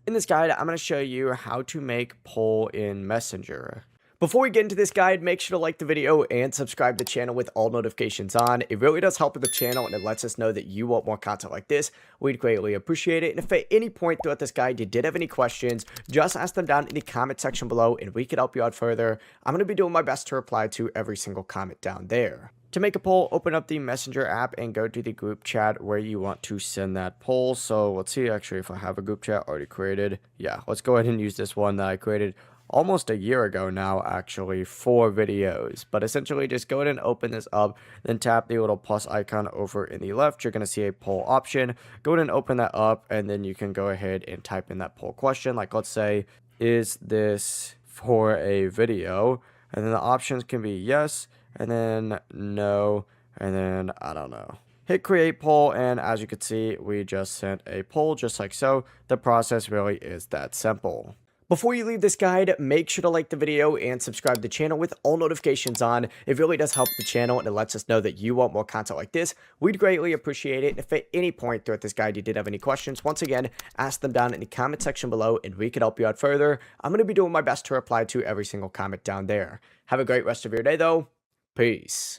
In this guide, I'm going to show you how to make poll in Messenger. Before we get into this guide, make sure to like the video and subscribe to the channel with all notifications on. It really does help with the channel and it lets us know that you want more content like this. We'd greatly appreciate it. And if at any point throughout this guide you did have any questions, just ask them down in the comment section below and we could help you out further. I'm going to be doing my best to reply to every single comment down there. To make a poll, open up the Messenger app and go to the group chat where you want to send that poll. So let's see actually if I have a group chat already created. Yeah, let's go ahead and use this one that I created almost a year ago now, actually, for videos. But essentially, just go ahead and open this up, then tap the little plus icon over in the left. You're going to see a poll option. Go ahead and open that up, and then you can go ahead and type in that poll question. Like, let's say, is this for a video? And then the options can be yes, and then no, and then I don't know. Hit create poll, and as you can see, we just sent a poll just like so. The process really is that simple. Before you leave this guide, make sure to like the video and subscribe to the channel with all notifications on. It really does help the channel and it lets us know that you want more content like this. We'd greatly appreciate it. And if at any point throughout this guide you did have any questions, once again, ask them down in the comment section below and we could help you out further. I'm going to be doing my best to reply to every single comment down there. Have a great rest of your day though. Peace.